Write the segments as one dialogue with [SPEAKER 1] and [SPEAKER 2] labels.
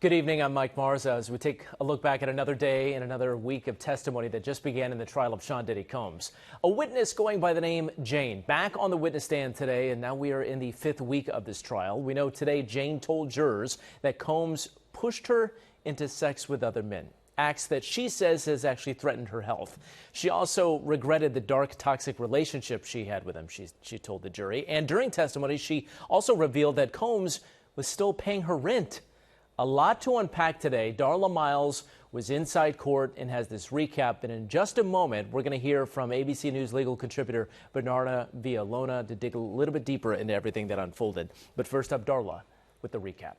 [SPEAKER 1] Good evening, I'm Mike Marza. As we take a look back at another day and another week of testimony that just began in the trial of Sean Diddy Combs. A witness going by the name Jane back on the witness stand today, and now we are in the 5th week of this trial. We know today Jane told jurors that Combs pushed her into sex with other men, acts that she says has actually threatened her health. She also regretted the dark, toxic relationship she had with him, she told the jury. And during testimony, she also revealed that Combs was still paying her rent. A lot to unpack today. Darla Miles was inside court and has this recap. And in just a moment, we're going to hear from ABC News legal contributor Bernarda Villalona to dig a little bit deeper into everything that unfolded. But first up, Darla with the recap.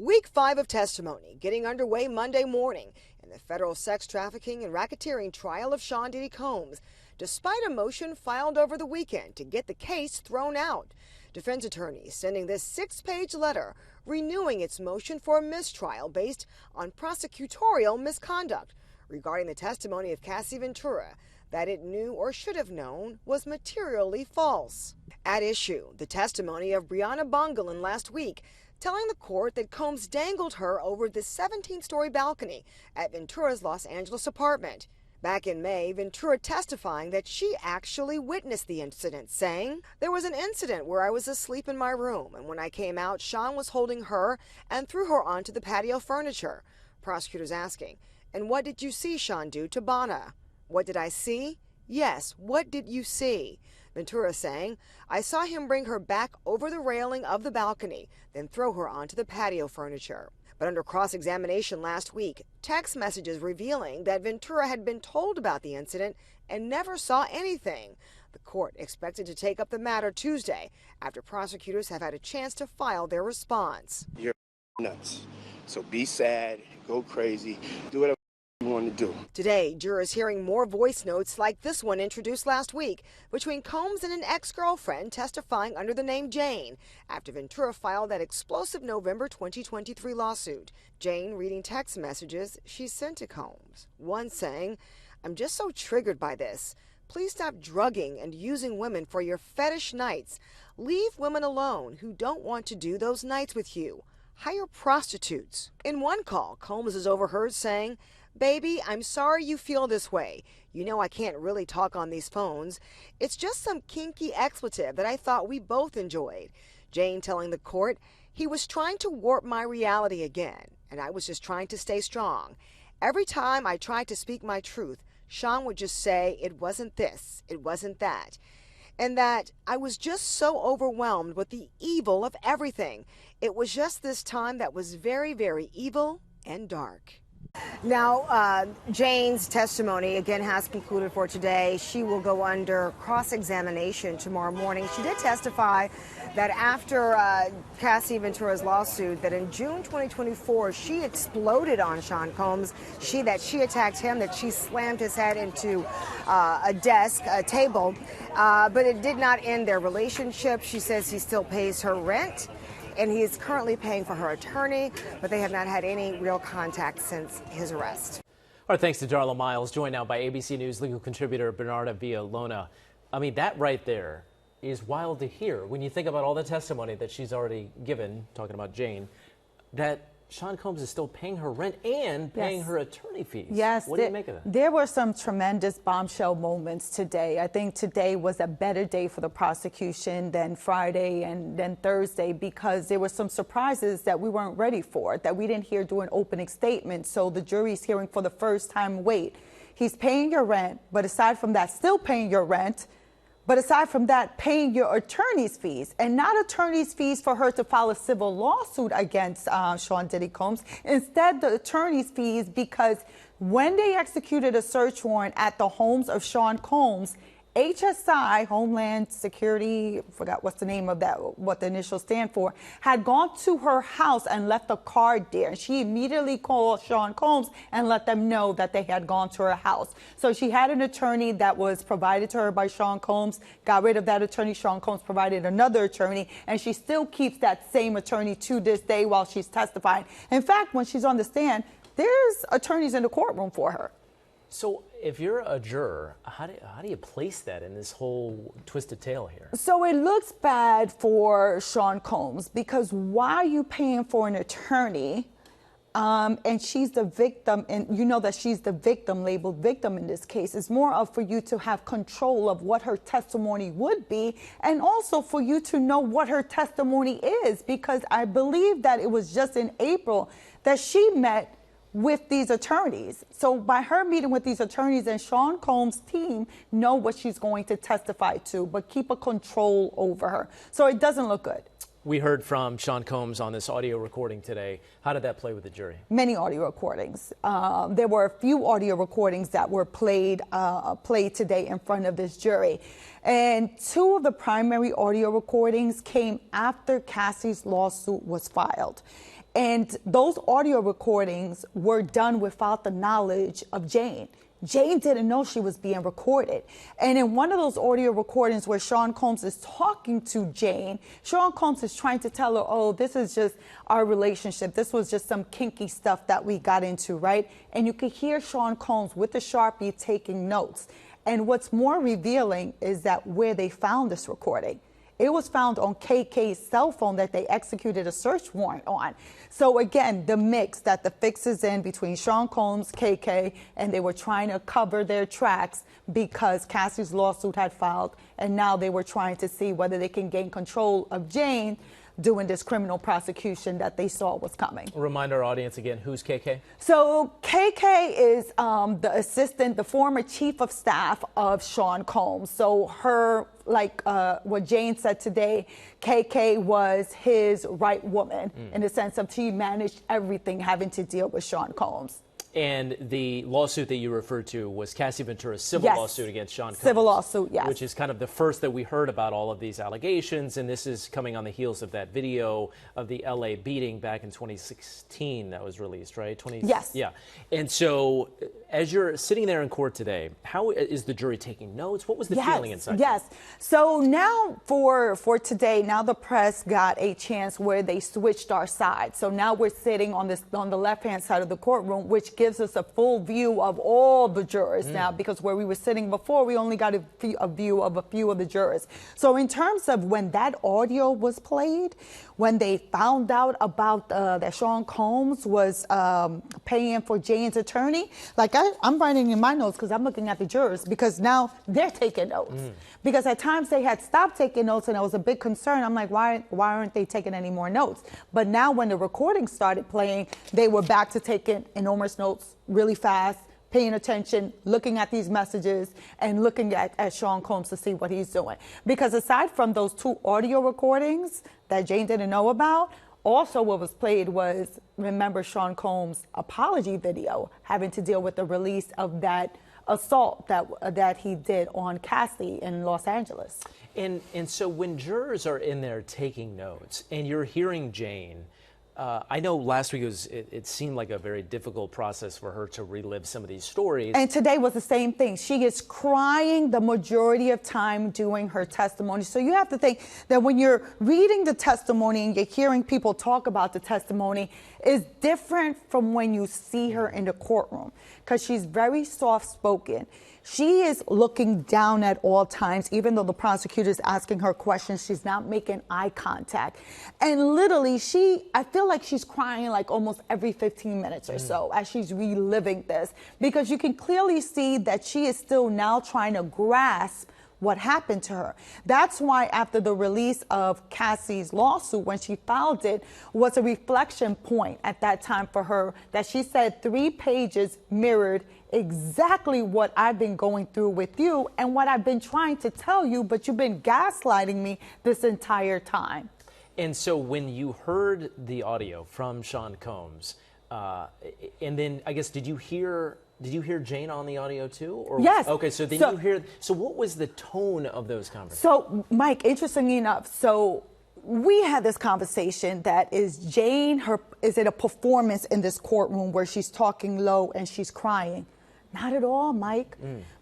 [SPEAKER 2] Week 5 of testimony getting underway Monday morning in the federal sex trafficking and racketeering trial of Sean Diddy Combs, despite a motion filed over the weekend to get the case thrown out. Defense attorneys sending this 6-page letter renewing its motion for a mistrial based on prosecutorial misconduct regarding the testimony of Cassie Ventura that it knew or should have known was materially false. At issue, the testimony of Brianna Bongolan last week telling the court that Combs dangled her over the 17-story balcony at Ventura's Los Angeles apartment. Back in May, Ventura testifying that she actually witnessed the incident, saying, "There was an incident where I was asleep in my room, and when I came out, Sean was holding her and threw her onto the patio furniture." Prosecutors asking, "And what did you see Sean do to Bonna?" "What did I see?" "Yes, what did you see?" Ventura saying, "I saw him bring her back over the railing of the balcony, then throw her onto the patio furniture." But under cross-examination last week, text messages revealing that Ventura had been told about the incident and never saw anything. The court expected to take up the matter Tuesday after prosecutors have had a chance to file their response.
[SPEAKER 3] You're nuts. So be sad, go crazy, do whatever you want to do.
[SPEAKER 2] Today, jurors hearing more voice notes like this one introduced last week between Combs and an ex-girlfriend testifying under the name Jane after Ventura filed that explosive November 2023 lawsuit. Jane reading text messages she sent to Combs. One saying, "I'm just so triggered by this. Please stop drugging and using women for your fetish nights. Leave women alone who don't want to do those nights with you. Hire prostitutes." In one call, Combs is overheard saying, "Baby, I'm sorry you feel this way. You know I can't really talk on these phones. It's just some kinky expletive that I thought we both enjoyed." Jane telling the court, "He was trying to warp my reality again, and I was just trying to stay strong. Every time I tried to speak my truth, Sean would just say it wasn't this, it wasn't that. And that I was just so overwhelmed with the evil of everything. It was just this time that was very, very evil and dark." Now, Jane's testimony, again, has concluded for today. She will go under cross-examination tomorrow morning. She did testify that after Cassie Ventura's lawsuit, that in June 2024, she exploded on Sean Combs. She attacked him, that she slammed his head into a desk, a table, but it did not end their relationship. She says he still pays her rent, and he is currently paying for her attorney, but they have not had any real contact since his arrest.
[SPEAKER 1] All right, thanks to Darla Miles, joined now by ABC News legal contributor Bernarda Villalona. I mean, that right there is wild to hear when you think about all the testimony that she's already given, talking about Jane, that Sean Combs is still paying her rent and paying her attorney fees.
[SPEAKER 4] Yes.
[SPEAKER 1] What do you make of that?
[SPEAKER 4] There were some tremendous bombshell moments today. I think today was a better day for the prosecution than Friday and then Thursday, because there were some surprises that we weren't ready for, that we didn't hear during opening statements. So the jury's hearing for the first time, wait, he's paying your rent, but aside from that, still paying your rent. But aside from that, paying your attorney's fees, and not attorney's fees for her to file a civil lawsuit against Sean Diddy Combs. Instead, the attorney's fees, because when they executed a search warrant at the homes of Sean Combs, HSI, Homeland Security, forgot what's the name of that, what the initials stand for, had gone to her house and left a card there. And she immediately called Sean Combs and let them know that they had gone to her house. So she had an attorney that was provided to her by Sean Combs, got rid of that attorney. Sean Combs provided another attorney, and she still keeps that same attorney to this day while she's testifying. In fact, when she's on the stand, there's attorneys in the courtroom for her.
[SPEAKER 1] So if you're a juror, how do you place that in this whole twisted tale here?
[SPEAKER 4] So it looks bad for Sean Combs, because why are you paying for an attorney and she's the victim, and you know that she's the victim, labeled victim in this case. It's more of for you to have control of what her testimony would be, and also for you to know what her testimony is, because I believe that it was just in April that she met with these attorneys. So by her meeting with these attorneys, and Sean Combs' team know what she's going to testify to, but keep a control over her. So it doesn't look good.
[SPEAKER 1] We heard from Sean Combs on this audio recording today. How did that play with the jury?
[SPEAKER 4] Many audio recordings. There were a few audio recordings that were played today in front of this jury. And two of the primary audio recordings came after Cassie's lawsuit was filed. And those audio recordings were done without the knowledge of Jane. Jane didn't know she was being recorded. And in one of those audio recordings where Sean Combs is talking to Jane, Sean Combs is trying to tell her, oh, this is just our relationship. This was just some kinky stuff that we got into, right? And you could hear Sean Combs with the Sharpie taking notes. And what's more revealing is that where they found this recording. It was found on KK's cell phone that they executed a search warrant on. So again, the mix that the fix is in between Sean Combs, KK, and they were trying to cover their tracks because Cassie's lawsuit had filed, and now they were trying to see whether they can gain control of Jane doing this criminal prosecution that they saw was coming.
[SPEAKER 1] Remind our audience again, who's KK?
[SPEAKER 4] So KK is the assistant, the former chief of staff of Sean Combs. So her, like what Jane said today, KK was his right woman in the sense of she managed everything having to deal with Sean Combs.
[SPEAKER 1] And the lawsuit that you referred to was Cassie Ventura's civil lawsuit against Sean Combs.
[SPEAKER 4] Civil lawsuit, yes.
[SPEAKER 1] Which is kind of the first that we heard about all of these allegations, and this is coming on the heels of that video of the LA beating back in 2016 that was released, right?
[SPEAKER 4] Yes.
[SPEAKER 1] Yeah. And so as you're sitting there in court today, how is the jury taking notes? What was the feeling inside?
[SPEAKER 4] Yes. So now for today, now the press got a chance where they switched our side. So now we're sitting on the left-hand side of the courtroom, which gives us a full view of all the jurors now, because where we were sitting before, we only got a view of a few of the jurors. So in terms of when that audio was played, when they found out about that Sean Combs was paying for Jane's attorney, like I'm writing in my notes because I'm looking at the jurors, because now they're taking notes. Because at times they had stopped taking notes and I was a big concern. I'm like, why aren't they taking any more notes? But now when the recording started playing, they were back to taking enormous notes really fast, paying attention, looking at these messages, and looking at Sean Combs to see what he's doing. Because aside from those two audio recordings that Jane didn't know about, also what was played was, remember, Sean Combs' apology video having to deal with the release of that assault that he did on Cassie in Los Angeles.
[SPEAKER 1] And so when jurors are in there taking notes and you're hearing Jane, I know last week it seemed like a very difficult process for her to relive some of these stories.
[SPEAKER 4] And today was the same thing. She is crying the majority of time doing her testimony. So you have to think that when you're reading the testimony and you're hearing people talk about the testimony, is different from when you see her in the courtroom, because she's very soft-spoken. She is looking down at all times, even though the prosecutor is asking her questions, she's not making eye contact. And literally, I feel like she's crying like almost every 15 minutes or so as she's reliving this, because you can clearly see that she is still now trying to grasp what happened to her. That's why after the release of Cassie's lawsuit, when she filed it, was a reflection point at that time for her, that she said 3 pages mirrored exactly what I've been going through with you and what I've been trying to tell you, but you've been gaslighting me this entire time.
[SPEAKER 1] And so when you heard the audio from Sean Combs, and then I guess did you hear Jane on the audio too? Or,
[SPEAKER 4] yes.
[SPEAKER 1] Okay, so then you hear. So what was the tone of those conversations?
[SPEAKER 4] So Mike, interestingly enough, so we had this conversation that is Jane, is it a performance in this courtroom where she's talking low and she's crying? Not at all, Mike,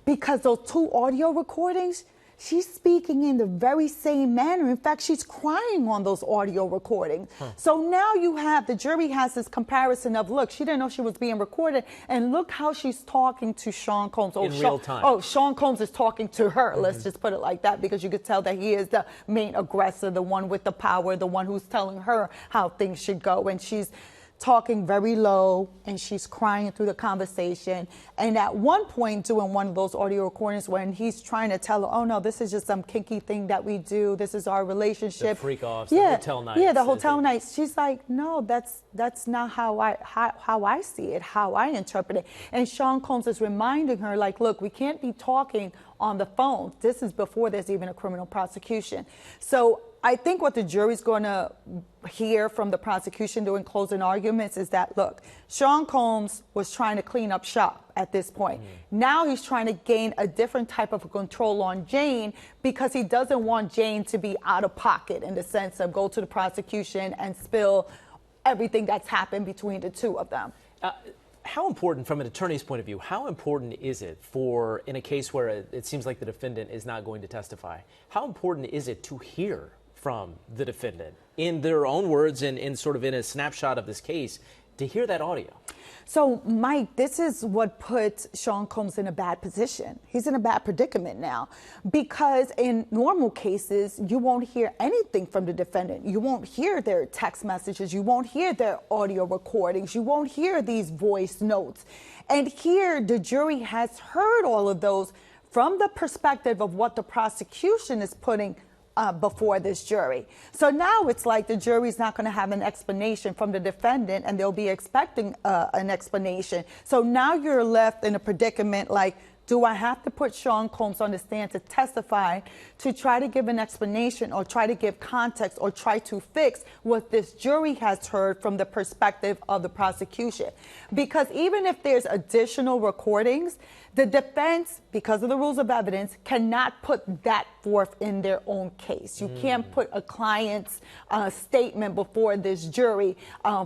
[SPEAKER 4] because those 2 audio recordings, she's speaking in the very same manner. In fact, she's crying on those audio recordings. So now the jury has this comparison of, look, she didn't know she was being recorded, and look how she's talking to Sean Combs.
[SPEAKER 1] In real time.
[SPEAKER 4] Oh, Sean Combs is talking to her. Let's just put it like that, because you could tell that he is the main aggressor, the one with the power, the one who's telling her how things should go. And she's talking very low, and she's crying through the conversation. And at one point doing one of those audio recordings when he's trying to tell her, oh no, this is just some kinky thing that we do. This is our relationship.
[SPEAKER 1] The freak offs, the hotel nights.
[SPEAKER 4] Yeah, the hotel nights. She's like, no, that's not how I see it, how I interpret it. And Sean Combs is reminding her, like, look, we can't be talking on the phone. This is before there's even a criminal prosecution. So I think what the jury's going to hear from the prosecution during closing arguments is that, look, Sean Combs was trying to clean up shop at this point. Now he's trying to gain a different type of control on Jane because he doesn't want Jane to be out of pocket in the sense of go to the prosecution and spill everything that's happened between the two of them.
[SPEAKER 1] How important, from an attorney's point of view, how important is it for, in a case where it seems like the defendant is not going to testify, how important is it to hear from the defendant in their own words and in sort of in a snapshot of this case, to hear that audio?
[SPEAKER 4] So, Mike, this is what puts Sean Combs in a bad position. He's in a bad predicament now because in normal cases, you won't hear anything from the defendant. You won't hear their text messages. You won't hear their audio recordings. You won't hear these voice notes. And here, the jury has heard all of those from the perspective of what the prosecution is putting before this jury. So now it's like the jury's not going to have an explanation from the defendant and they'll be expecting an explanation. So now you're left in a predicament like, do I have to put Sean Combs on the stand to testify to try to give an explanation or try to give context or try to fix what this jury has heard from the perspective of the prosecution? Because even if there's additional recordings, the defense, because of the rules of evidence, cannot put that forth in their own case. You can't put a client's statement before this jury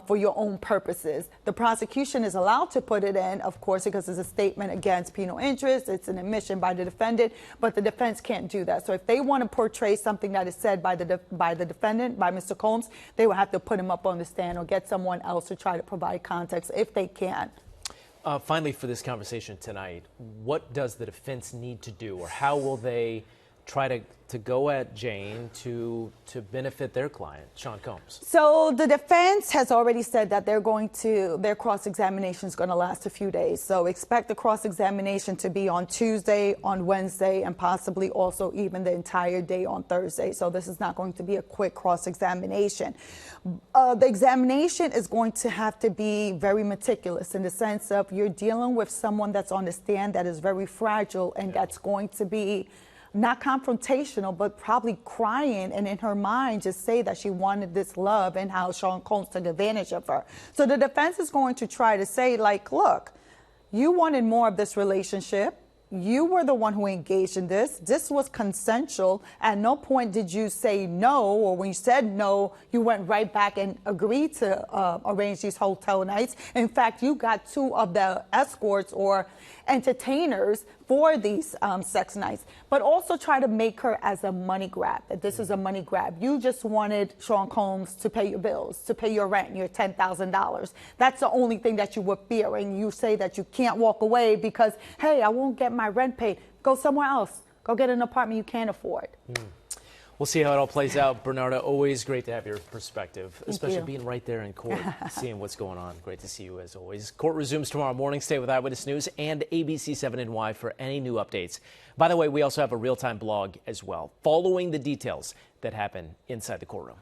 [SPEAKER 4] for your own purposes. The prosecution is allowed to put it in, of course, because it's a statement against penal interest. It's an admission by the defendant, but the defense can't do that. So if they want to portray something that is said by the defendant, by Mr. Combs, they will have to put him up on the stand or get someone else to try to provide context if they can.
[SPEAKER 1] Finally, for this conversation tonight, what does the defense need to do, or how will they try to go at Jane to benefit their client, Sean Combs?
[SPEAKER 4] So the defense has already said that their cross-examination is going to last a few days. So expect the cross-examination to be on Tuesday, on Wednesday, and possibly also even the entire day on Thursday. So this is not going to be a quick cross-examination. The examination is going to have to be very meticulous in the sense of you're dealing with someone that's on the stand that is very fragile and that's going to be not confrontational, but probably crying and in her mind just say that she wanted this love and how Sean Combs took advantage of her. So the defense is going to try to say, like, look, you wanted more of this relationship. You were the one who engaged in this. This was consensual. At no point did you say no, or when you said no, you went right back and agreed to arrange these hotel nights. In fact, you got two of the escorts or entertainers for these sex nights, but also try to make her as a money grab, that this is a money grab. You just wanted Sean Combs to pay your bills, to pay your rent, your $10,000. That's the only thing that you were fearing. You say that you can't walk away because, hey, I won't get my rent paid. Go somewhere else. Go get an apartment you can't afford.
[SPEAKER 1] We'll see how it all plays out. Bernarda, always great to have your perspective, especially being right there in court, seeing what's going on. Great to see you as always. Court resumes tomorrow morning. Stay with Eyewitness News and ABC7NY for any new updates. By the way, we also have a real-time blog as well, following the details that happen inside the courtroom.